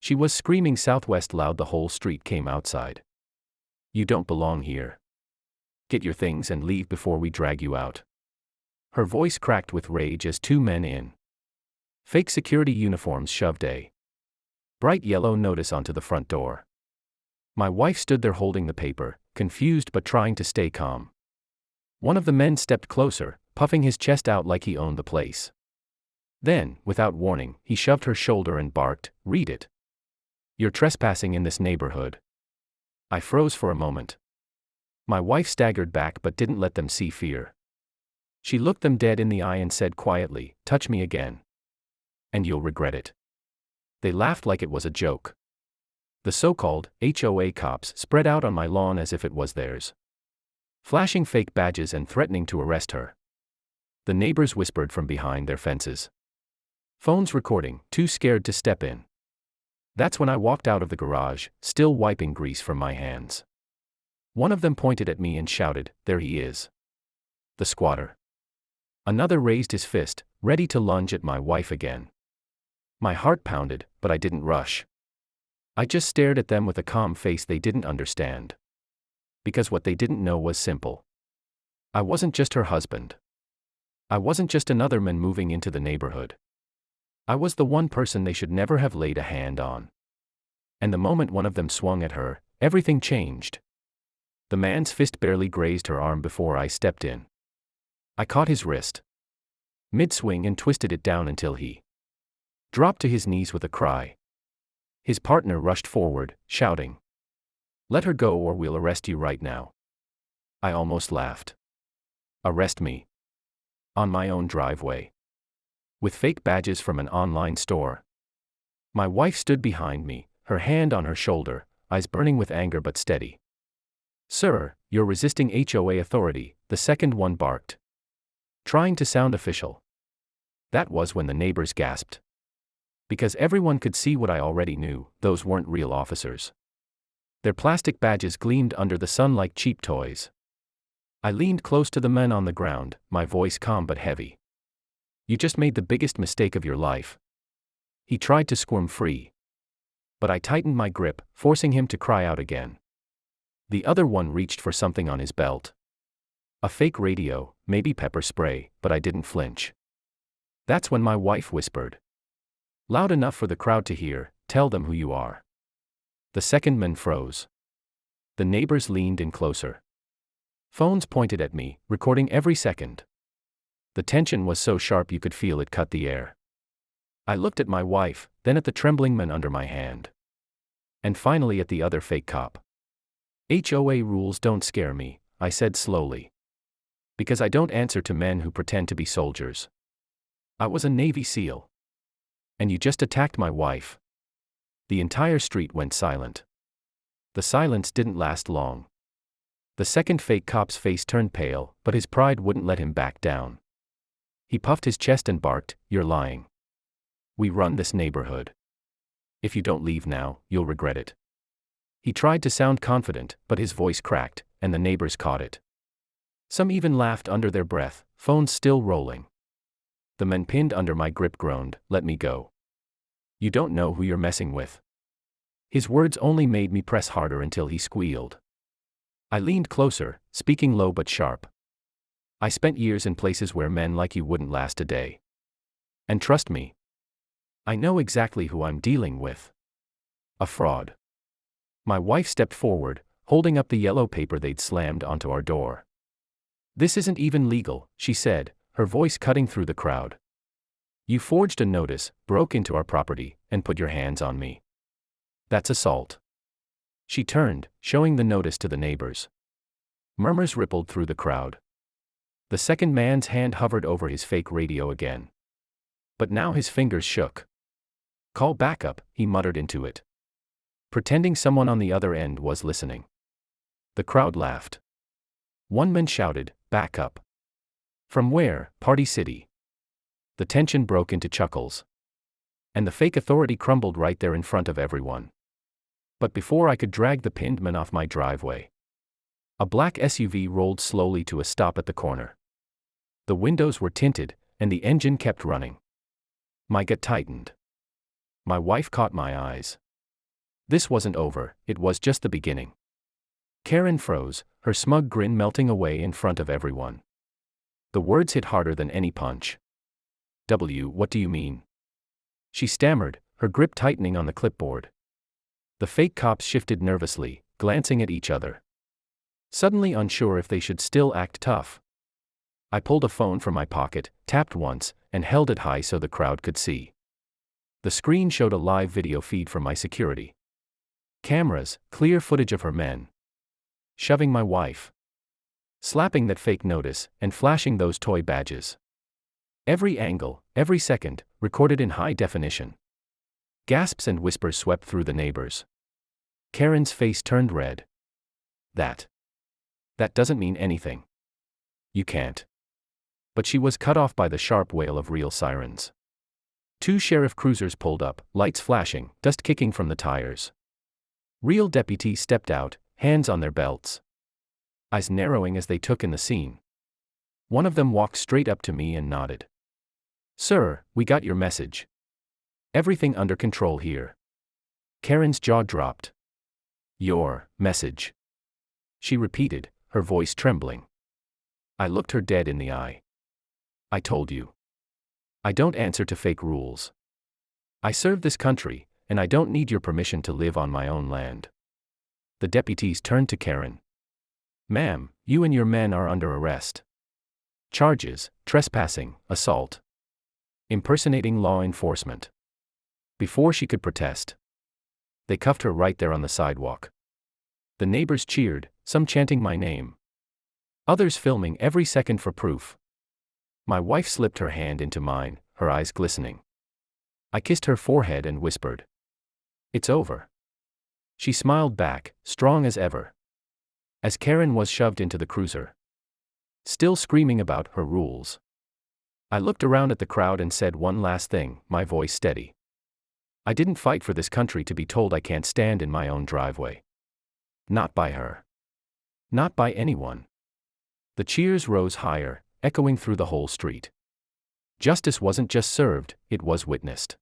She was screaming Southwest loud. The whole street came outside. You don't belong here. Get your things and leave before we drag you out. Her voice cracked with rage as two men in fake security uniforms shoved a bright yellow notice onto the front door. My wife stood there holding the paper, confused but trying to stay calm. One of the men stepped closer, puffing his chest out like he owned the place. Then, without warning, he shoved her shoulder and barked, "Read it. You're trespassing in this neighborhood." I froze for a moment. My wife staggered back but didn't let them see fear. She looked them dead in the eye and said quietly, "Touch me again. And you'll regret it." They laughed like it was a joke. The so-called HOA cops spread out on my lawn as if it was theirs, flashing fake badges and threatening to arrest her. The neighbors whispered from behind their fences. Phones recording, too scared to step in. That's when I walked out of the garage, still wiping grease from my hands. One of them pointed at me and shouted, "There he is. The squatter." Another raised his fist, ready to lunge at my wife again. My heart pounded, but I didn't rush. I just stared at them with a calm face. They didn't understand. Because what they didn't know was simple. I wasn't just her husband. I wasn't just another man moving into the neighborhood. I was the one person they should never have laid a hand on. And the moment one of them swung at her, everything changed. The man's fist barely grazed her arm before I stepped in. I caught his wrist mid-swing and twisted it down until he dropped to his knees with a cry. His partner rushed forward, shouting, "Let her go or we'll arrest you right now." I almost laughed. Arrest me? On my own driveway? With fake badges from an online store? My wife stood behind me, her hand on her shoulder, eyes burning with anger but steady. "Sir, you're resisting HOA authority," the second one barked, trying to sound official. That was when the neighbors gasped. Because everyone could see what I already knew, those weren't real officers. Their plastic badges gleamed under the sun like cheap toys. I leaned close to the men on the ground, my voice calm but heavy. "You just made the biggest mistake of your life." He tried to squirm free, but I tightened my grip, forcing him to cry out again. The other one reached for something on his belt. A fake radio, maybe pepper spray, but I didn't flinch. That's when my wife whispered, loud enough for the crowd to hear, "Tell them who you are." The second man froze. The neighbors leaned in closer. Phones pointed at me, recording every second. The tension was so sharp you could feel it cut the air. I looked at my wife, then at the trembling man under my hand. And finally at the other fake cop. "HOA rules don't scare me," I said slowly. "Because I don't answer to men who pretend to be soldiers. I was a Navy SEAL. And you just attacked my wife." The entire street went silent. The silence didn't last long. The second fake cop's face turned pale, but his pride wouldn't let him back down. He puffed his chest and barked, "You're lying. We run this neighborhood. If you don't leave now, you'll regret it." He tried to sound confident, but his voice cracked, and the neighbors caught it. Some even laughed under their breath, phones still rolling. The man pinned under my grip groaned, "Let me go. You don't know who you're messing with." His words only made me press harder until he squealed. I leaned closer, speaking low but sharp. "I spent years in places where men like you wouldn't last a day. And trust me, I know exactly who I'm dealing with. A fraud." My wife stepped forward, holding up the yellow paper they'd slammed onto our door. "This isn't even legal," she said, her voice cutting through the crowd. "You forged a notice, broke into our property, and put your hands on me. That's assault." She turned, showing the notice to the neighbors. Murmurs rippled through the crowd. The second man's hand hovered over his fake radio again. But now his fingers shook. "Call backup," he muttered into it, pretending someone on the other end was listening. The crowd laughed. One man shouted, "Back up." "From where?" "Party City." The tension broke into chuckles. And the fake authority crumbled right there in front of everyone. But before I could drag the pinned man off my driveway, a black SUV rolled slowly to a stop at the corner. The windows were tinted, and the engine kept running. My gut tightened. My wife caught my eyes. This wasn't over, it was just the beginning. Karen froze, her smug grin melting away in front of everyone. The words hit harder than any punch. What do you mean? She stammered, her grip tightening on the clipboard. The fake cops shifted nervously, glancing at each other, suddenly unsure if they should still act tough. I pulled a phone from my pocket, tapped once, and held it high so the crowd could see. The screen showed a live video feed from my security cameras, clear footage of her men shoving my wife, slapping that fake notice, and flashing those toy badges. Every angle, every second, recorded in high definition. Gasps and whispers swept through the neighbors. Karen's face turned red. That doesn't mean anything. You can't. But she was cut off by the sharp wail of real sirens. 2 sheriff cruisers pulled up, lights flashing, dust kicking from the tires. Real deputies stepped out, hands on their belts, eyes narrowing as they took in the scene. One of them walked straight up to me and nodded. "Sir, we got your message. Everything under control here." Karen's jaw dropped. "Your message," she repeated, her voice trembling. I looked her dead in the eye. "I told you. I don't answer to fake rules. I serve this country, and I don't need your permission to live on my own land." The deputies turned to Karen. "Ma'am, you and your men are under arrest. Charges: trespassing, assault, impersonating law enforcement." Before she could protest, they cuffed her right there on the sidewalk. The neighbors cheered, some chanting my name, others filming every second for proof. My wife slipped her hand into mine, her eyes glistening. I kissed her forehead and whispered, "It's over." She smiled back, strong as ever, as Karen was shoved into the cruiser, still screaming about her rules. I looked around at the crowd and said one last thing, my voice steady. I didn't fight for this country to be told I can't stand in my own driveway. Not by her. Not by anyone. The cheers rose higher, echoing through the whole street. Justice wasn't just served, it was witnessed.